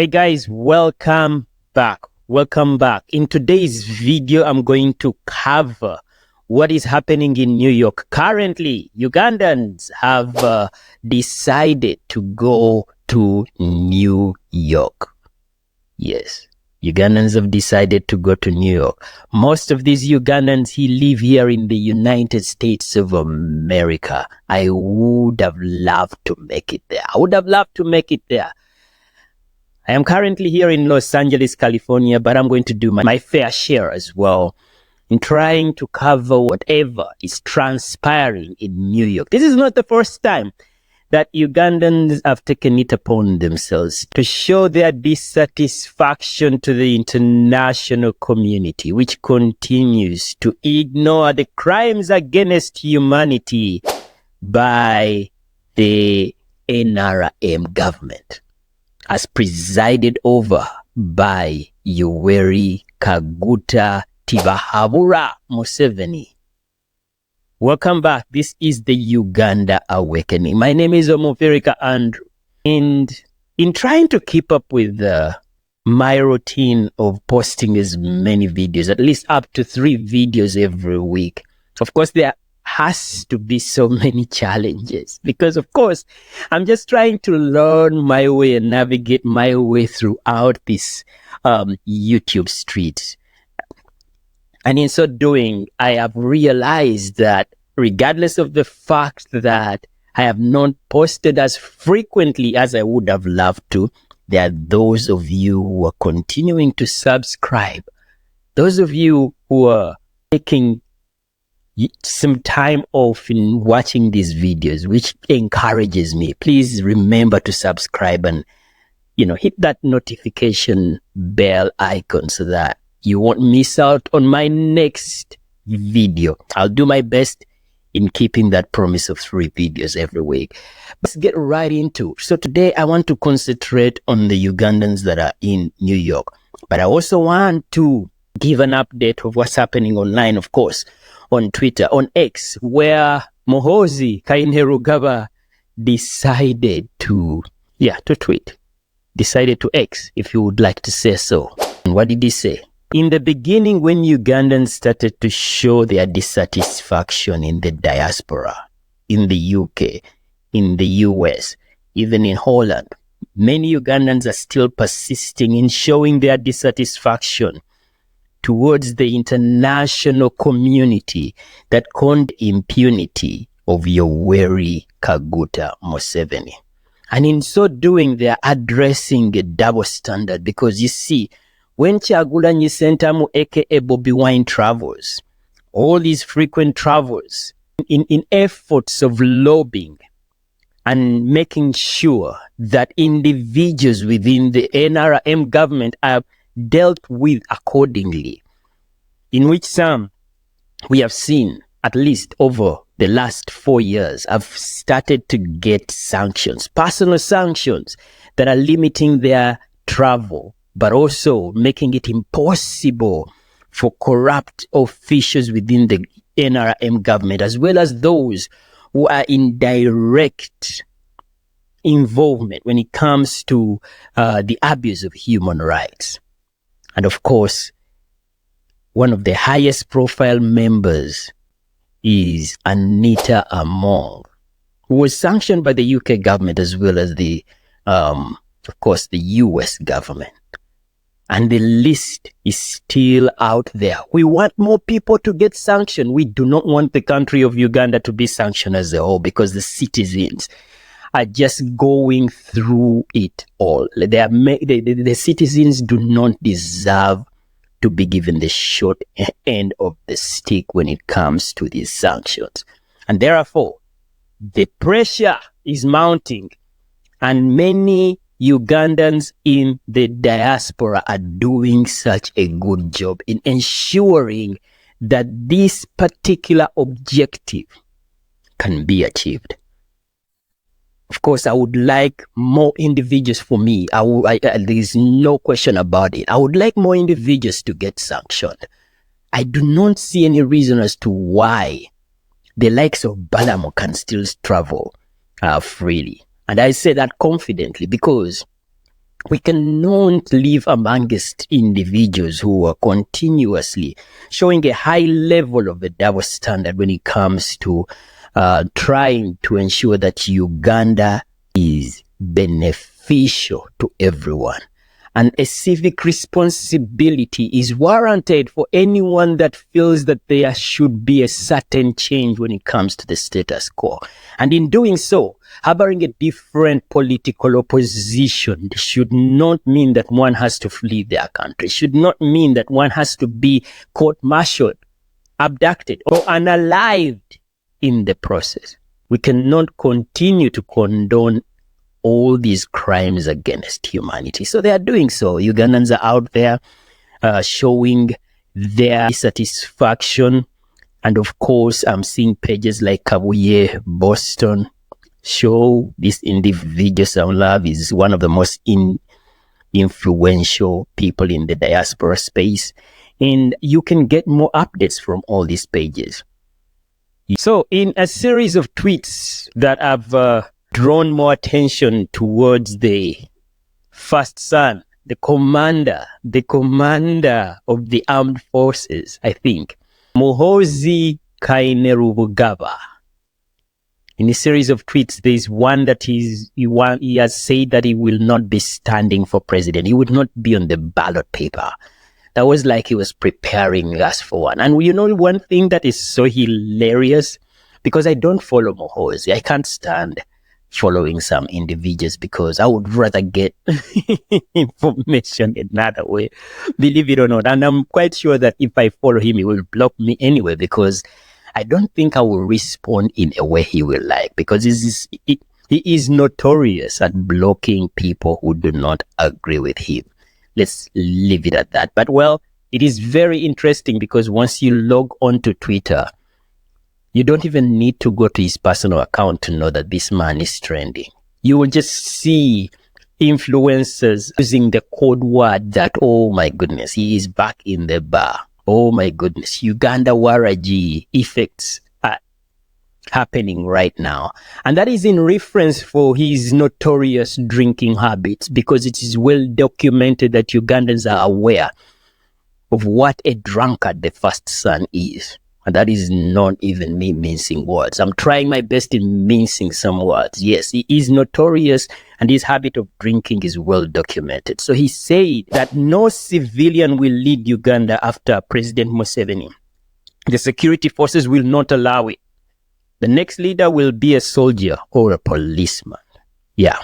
Hey guys, welcome back. Welcome back. In today's video, I'm going to cover what is happening in New York. Currently, Ugandans have decided to go to New York. Yes, Ugandans have decided to go to New York. Most of these Ugandans live here in the United States of America. I would have loved to make it there. I am currently here in Los Angeles, California, but I'm going to do my fair share as well in trying to cover whatever is transpiring in New York. This is not the first time that Ugandans have taken it upon themselves to show their dissatisfaction to the international community, which continues to ignore the crimes against humanity by the NRM government, as presided over by Yoweri Museveni. Welcome back. This is the Uganda Awakening. My name is Omoverika Andrew. And in trying to keep up with my routine of posting as many videos, at least up to 3 videos every week, of course, there has to be so many challenges because, of course, I'm just trying to learn my way and navigate my way throughout this YouTube streets. And in so doing, I have realized that regardless of the fact that I have not posted as frequently as I would have loved to, there are those of you who are continuing to subscribe. Those of you who are taking some time off in watching these videos, which encourages me. Please remember to subscribe and, hit that notification bell icon so that you won't miss out on my next video. I'll do my best in keeping that promise of 3 videos every week. Let's get right into it. So today I want to concentrate on the Ugandans that are in New York, but I also want to give an update of what's happening online, of course, on Twitter, on X, where Muhoozi decided to tweet. Decided to X, if you would like to say so. And what did he say? In the beginning, when Ugandans started to show their dissatisfaction in the diaspora, in the UK, in the US, even in Holland, many Ugandans are still persisting in showing their dissatisfaction towards the international community that condemned impunity of Yoweri Museveni. And in so doing, they are addressing a double standard because you see, when Kyagulanyi Ssentamu aka Bobi Wine travels, all these frequent travels in efforts of lobbying and making sure that individuals within the NRM government are dealt with accordingly, in which some we have seen, at least over the last 4 years, have started to get sanctions, personal sanctions that are limiting their travel, but also making it impossible for corrupt officials within the NRM government, as well as those who are in direct involvement when it comes to the abuse of human rights. And of course, one of the highest profile members is Anita Among, who was sanctioned by the UK government as well as the, of course, the US government. And the list is still out there. We want more people to get sanctioned. We do not want the country of Uganda to be sanctioned as a whole because the citizens are just going through it all. The citizens do not deserve to be given the short end of the stick when it comes to these sanctions. And therefore, the pressure is mounting, and many Ugandans in the diaspora are doing such a good job in ensuring that this particular objective can be achieved. Of course, I would like more individuals for me. There is no question about it. I would like more individuals to get sanctioned. I do not see any reason as to why the likes of Balamo can still travel freely. And I say that confidently because We cannot live amongst individuals who are continuously showing a high level of a double standard when it comes to trying to ensure that Uganda is beneficial to everyone. And a civic responsibility is warranted for anyone that feels that there should be a certain change when it comes to the status quo. And in doing so, harboring a different political opposition should not mean that one has to flee their country, should not mean that one has to be court-martialed, abducted, or unalived in the process. We cannot continue to condone all these crimes against humanity. So they are doing so. Ugandans are out there showing their dissatisfaction. And of course, I'm seeing pages like Kabuye, Boston, show this individual Sam Love is one of the most influential people in the diaspora space. And you can get more updates from all these pages. So in a series of tweets that have drawn more attention towards the first son, the commander of the armed forces, I think, Muhoozi Kainerugaba. In a series of tweets, there is one that he has said that he will not be standing for president. He would not be on the ballot paper. That was like he was preparing us for one. And you know one thing that is so hilarious? Because I don't follow Muhoozi. I can't stand following some individuals because I would rather get information another way, believe it or not. And I'm quite sure that if I follow him, he will block me anyway because I don't think I will respond in a way he will like, because he is notorious at blocking people who do not agree with him. Let's leave it at that. But well, it is very interesting because once you log on to Twitter, you don't even need to go to his personal account to know that this man is trending. You will just see influencers using the code word that, oh my goodness, he is back in the bar. Oh my goodness, Uganda Waraji effects are happening right now. And that is in reference for his notorious drinking habits, because it is well documented that Ugandans are aware of what a drunkard the first son is. And that is not even me mincing words. I'm trying my best in mincing some words. Yes, he is notorious and his habit of drinking is well documented. So he said that no civilian will lead Uganda after President Museveni. The security forces will not allow it. The next leader will be a soldier or a policeman. Yeah,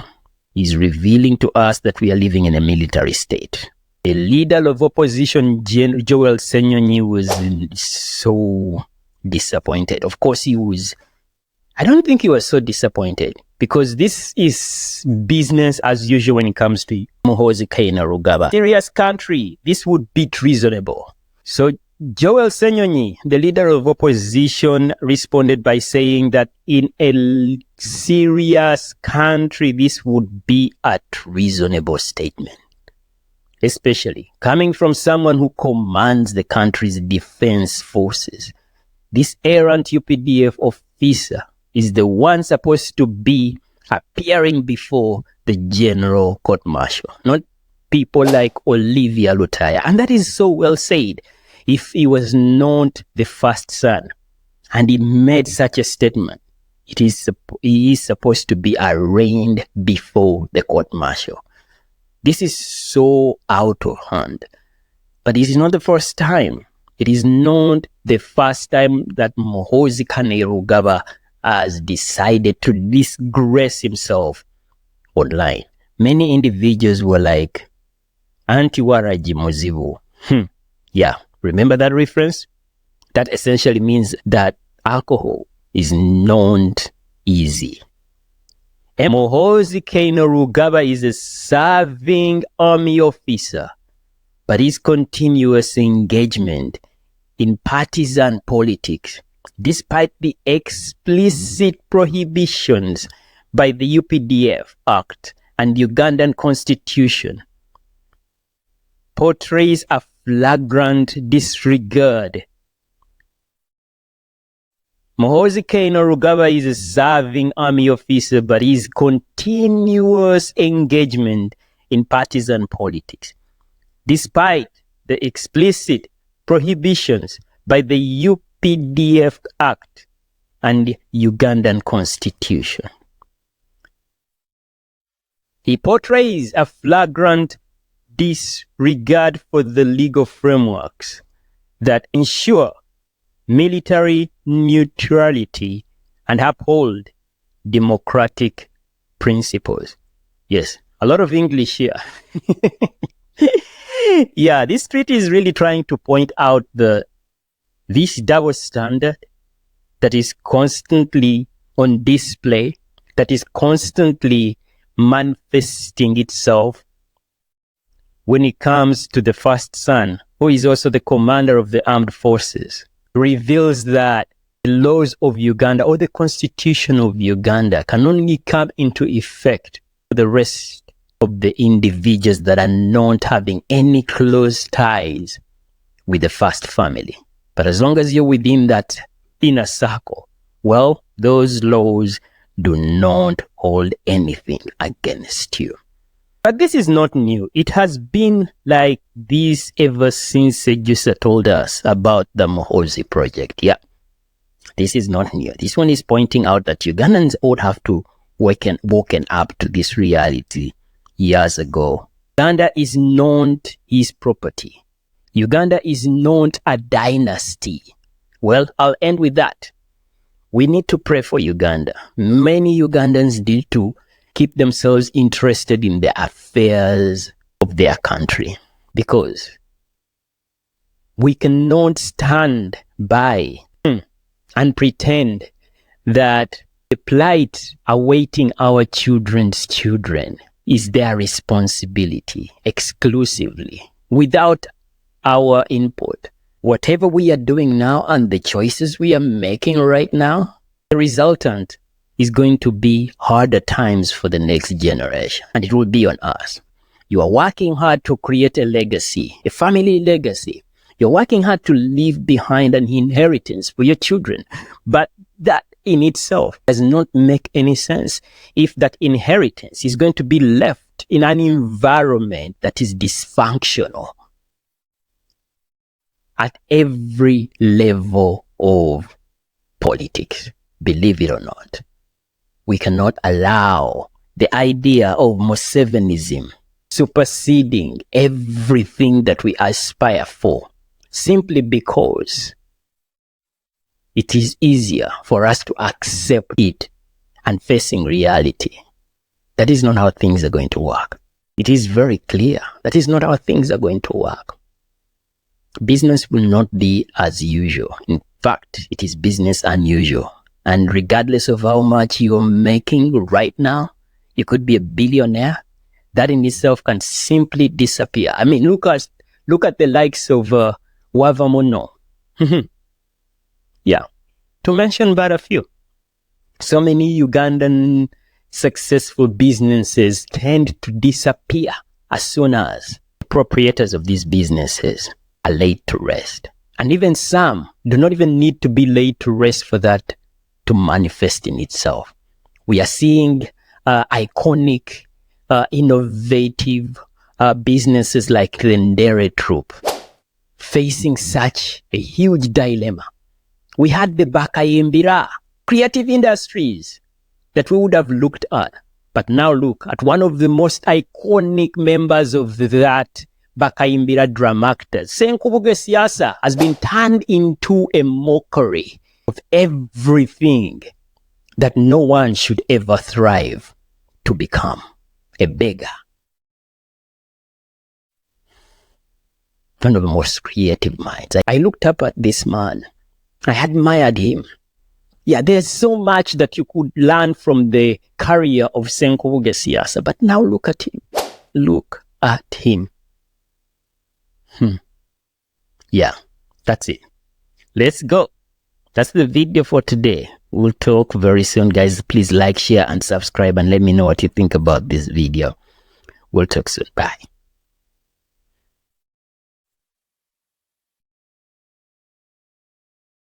he's revealing to us that we are living in a military state. The leader of opposition, Joel Senyonyi, was so disappointed. Of course, I don't think he was so disappointed because this is business as usual when it comes to Muhoozi Kainerugaba. Serious country, this would be treasonable. So Joel Senyonyi, the leader of opposition, responded by saying that in a serious country, this would be a treasonable statement. Especially coming from someone who commands the country's defense forces. This errant UPDF officer is the one supposed to be appearing before the general court-martial, not people like Olivia Lutaya. And that is so well said. If he was not the first son and he made such a statement, he is supposed to be arraigned before the court-martial. This is so out of hand. But it is not the first time. It is not the first time that Muhoozi Kainerugaba has decided to disgrace himself online. Many individuals were like, anti-Waraji Muzivu. Yeah, remember that reference? That essentially means that alcohol is not easy. Muhoozi Kainerugaba is a serving army officer, but his continuous engagement in partisan politics, despite the explicit prohibitions by the UPDF Act and Ugandan Constitution, portrays a flagrant disregard. Muhoozi Kainerugaba is a serving army officer, but his continuous engagement in partisan politics, despite the explicit prohibitions by the UPDF Act and the Ugandan Constitution. He portrays a flagrant disregard for the legal frameworks that ensure military neutrality and uphold democratic principles. Yes, a lot of English here. Yeah, this treaty is really trying to point out this double standard that is constantly on display, that is constantly manifesting itself when it comes to the first son, who is also the commander of the armed forces. Reveals that the laws of Uganda or the constitution of Uganda can only come into effect for the rest of the individuals that are not having any close ties with the first family. But as long as you're within that inner circle, well, those laws do not hold anything against you. But this is not new. It has been like this ever since Sejusa told us about the Muhoozi project. Yeah, this is not new. This one is pointing out that Ugandans ought have to woken up to this reality years ago. Uganda is not his property. Uganda is not a dynasty. Well, I'll end with that. We need to pray for Uganda. Many Ugandans need to keep themselves interested in the affairs of their country, because we cannot stand by and pretend that the plight awaiting our children's children is their responsibility exclusively, without our input. Whatever we are doing now and the choices we are making right now, the resultant is going to be harder times for the next generation, and it will be on us. You are working hard to create a legacy, a family legacy. You're working hard to leave behind an inheritance for your children, but that in itself does not make any sense if that inheritance is going to be left in an environment that is dysfunctional at every level of politics, believe it or not. We cannot allow the idea of Musevenism superseding everything that we aspire for, simply because it is easier for us to accept it and facing reality. That is not how things are going to work. It is very clear that is not how things are going to work. Business will not be as usual. In fact, it is business unusual. And regardless of how much you're making right now, you could be a billionaire. That in itself can simply disappear. I mean, look at the likes of Wavamono. Yeah, to mention but a few. So many Ugandan successful businesses tend to disappear as soon as the proprietors of these businesses are laid to rest. And even some do not even need to be laid to rest for that to manifest in itself. We are seeing iconic, innovative businesses like the Ndere Troop facing such a huge dilemma. We had the Bakayimbira creative industries that we would have looked at. But now look at one of the most iconic members of that Bakayimbira drama actors. Senkubuge Siasa has been turned into a mockery of everything that no one should ever thrive to become, a beggar. One of the most creative minds. I looked up at this man. I admired him. Yeah, there's so much that you could learn from the career of Senkubuge Siasa, but now look at him. Look at him. Yeah, that's it. Let's go. That's the video for today. We'll talk very soon, guys. Please like, share, and subscribe, and let me know what you think about this video. We'll talk soon. Bye.